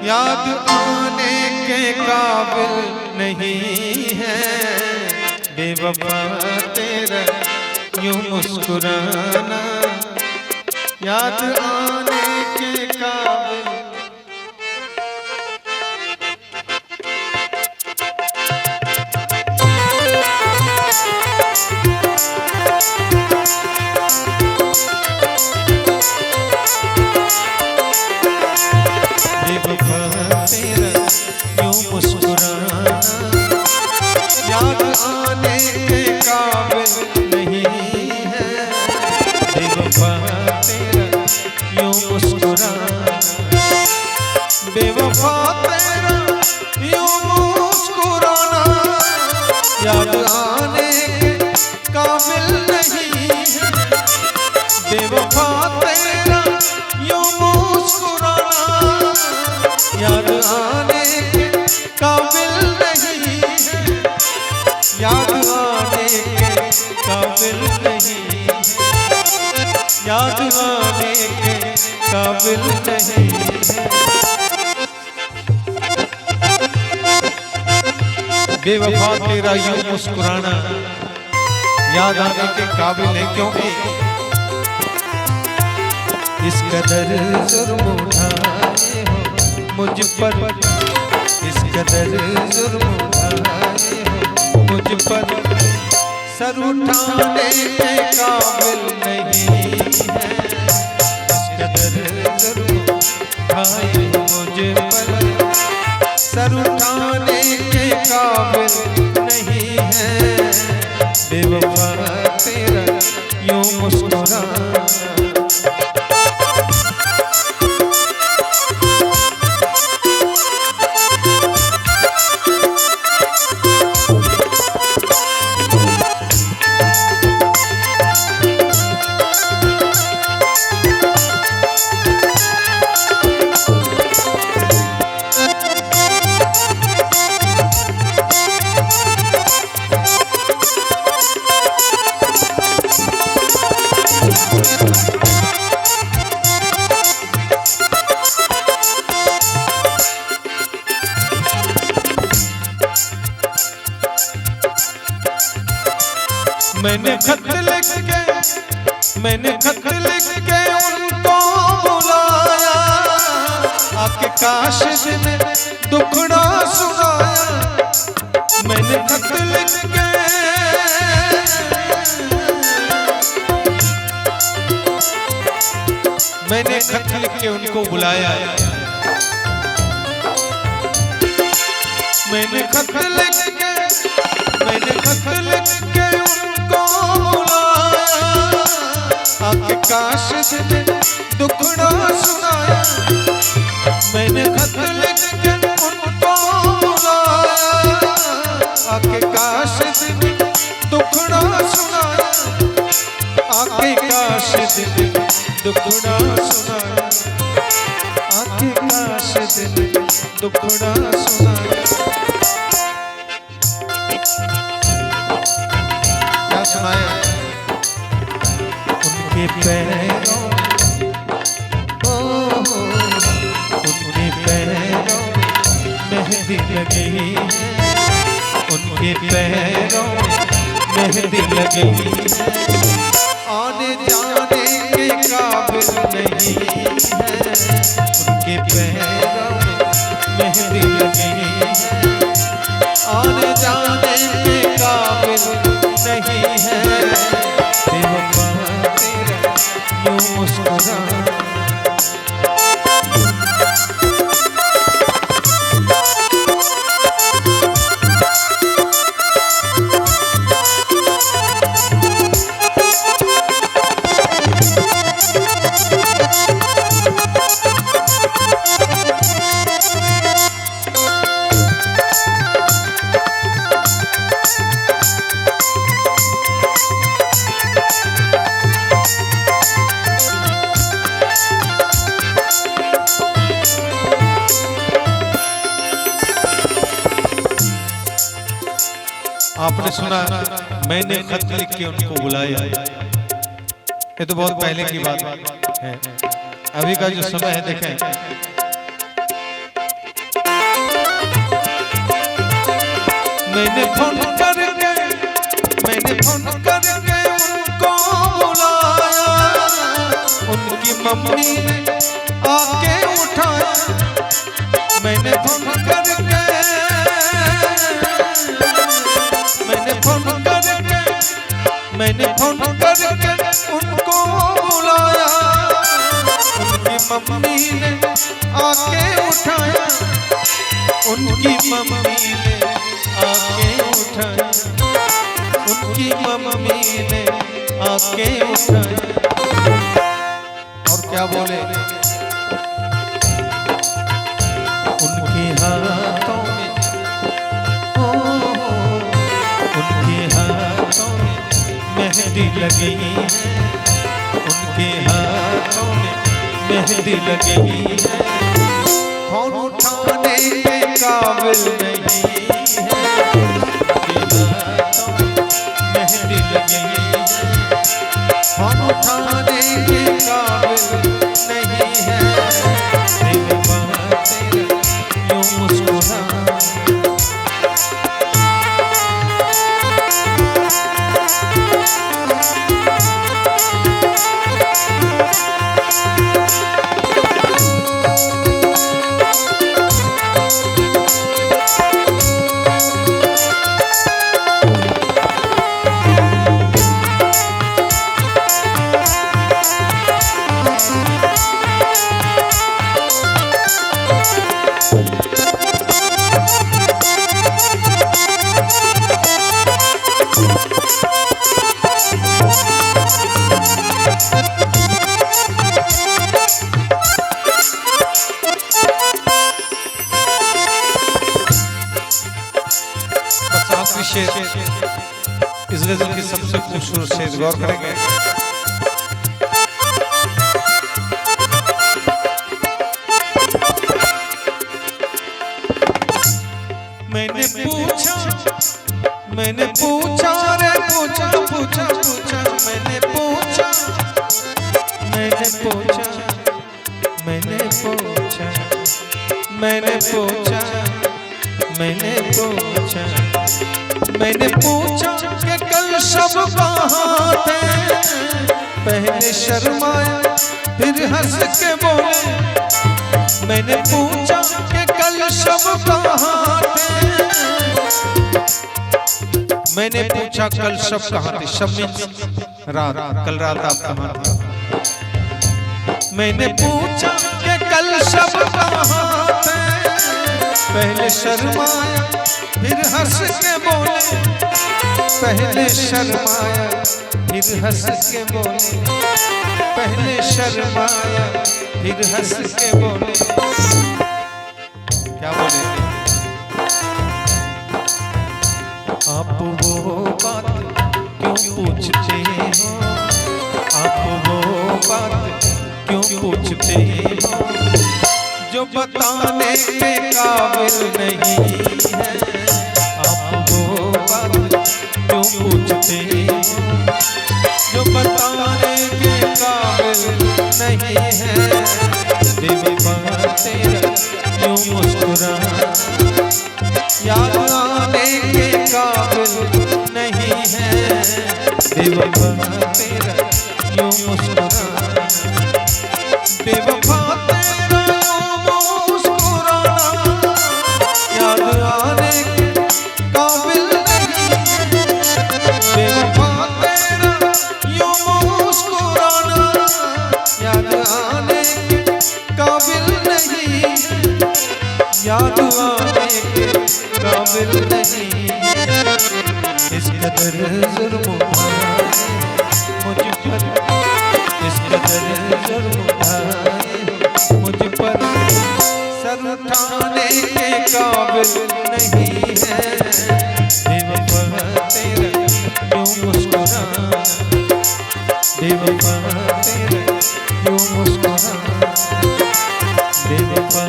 याद आने के काबिल नहीं है बेवफा तेरा यूं मुस्कुराना, याद आने के काबिल। याद आने के काबिल नहीं है बेवफा तेरा यूं मुस्कुराना, बेवफा तेरा यूं मुस्कुराना, याद आने के काबिल नहीं है बेवफा तेरा यूं मुस्कुराना, याद आने के काबिल नहीं है, याद आने के काबिल नहीं है, याद आने के काबिल नहीं है। बेवफा तेरा यूं मुस्कुराना याद आने के काबिल है, क्योंकि इस कदर जुर्म उठाए हो मुझ पर, इस कदर जुर्म उठाए हो मुझ पर, सर उठाने के काबिल नहीं है, इस कदर जुर्म उठाए हो मुझ पर, सर उठाने के काबिल नहीं है बेवफा तेरा यूं मुस्कुराना। मैंने खत लिख के उनको बुलाया, आपके काशिश ने दुखड़ा सुनाया, मैंने खत लिख के, मैंने खत लिख के उनको बुलाया, मैंने खत लिख के, मैंने खत लिख के उनको बुलाया, आपके काशिश ने दुखड़ा सुनाया, मैंने खत लिख के उनको बुलाया, आपके काशिश ने दुखड़ा सुनाया, आपके काशिश ने दुखड़ा सुनाया, आपके काशिश ने दुखड़ा सुनाया। क्या सुनाया? उनके पैरों, उनके पैरों मेहंदी लगी है, उनके पैरों मेहंदी लगी है, आने जाने के काबिल नहीं है, उनके पैरों मेहंदी लगी है, आने जाने के काबिल नहीं है बेवफा तेरा यूं मुस्कुराना। आपने सुना मैंने खत लिख के उनको बुलाया, ये तो बहुत पहले की बात है। अभी का जो समय है देखें, मैंने फोन करके उनको बुलाया, उनकी मम्मी ने आके उठाया। मैंने फोन करके उनको बुलाया, उनकी मम्मी ने आके उठाया, उनकी मम्मी ने आके उठाया, उनकी मम्मी ने आके उठाया। और क्या बोले, उनके हाथों में उनके हाथों में मेहंदी लगी है, उनके हाथों में मेहंदी लगी है। फोन उठाने के काबिल नहीं है, उनके हाथों में मेहंदी लगी है। फोन उठाने के काबिल नहीं है, बेवफा तेरा यूं मुस्कुरा। इस गजल की सबसे खूबसूरत शेर गौर करेंगे। मैंने पूछा रे पूछा मैंने पूछा मैंने पूछा मैंने पूछा मैंने पूछा मैंने पूछा मैंने पूछा मैंने पूछा कि कल सब कहाँ थे, पहले शर्माया फिर हंस के बोले। मैंने पूछा कि कल सब कहाँ थे, मैंने पूछा कल सब कहाँ थे, सब में रात, कल रात आप कहाँ थे। मैंने पूछा कि कल सब कहाँ थे, पहले शर्माया फिर हंस के बोले। पहले शर्माया फिर हंस के बोले, पहले शर्माया फिर हंस के बोले। क्या बोले, आप वो बात क्यों पूछते हो, आप वो बात क्यों पूछते हो, जो बताने के काबिल नहीं है। आप वो बात क्यों पूछते हो, जो बताने के काबिल नहीं है। बेवफा तेरा यूं मुस्कुरा, याद आने के काबिल नहीं है। बेवफा तेरा यूं मुस्कुरा, बेवफा तेरा यूं मुस्कुराना, याद आने के काबिल नहीं है। बेवफा तेरा यूं मुस्कुराना, याद आने के काबिल नहीं है, याद आने के काबिल नहीं है। इस कदर जुल्म उठाए मुझ पर, इस कदर जुल्म उठाए मुझ पर, सर उठाने के काबिल नहीं है। बेवफा तेरा यूं मुस्कुराना, बेवफा तेरा यूं मुस्कुराना, बेवफा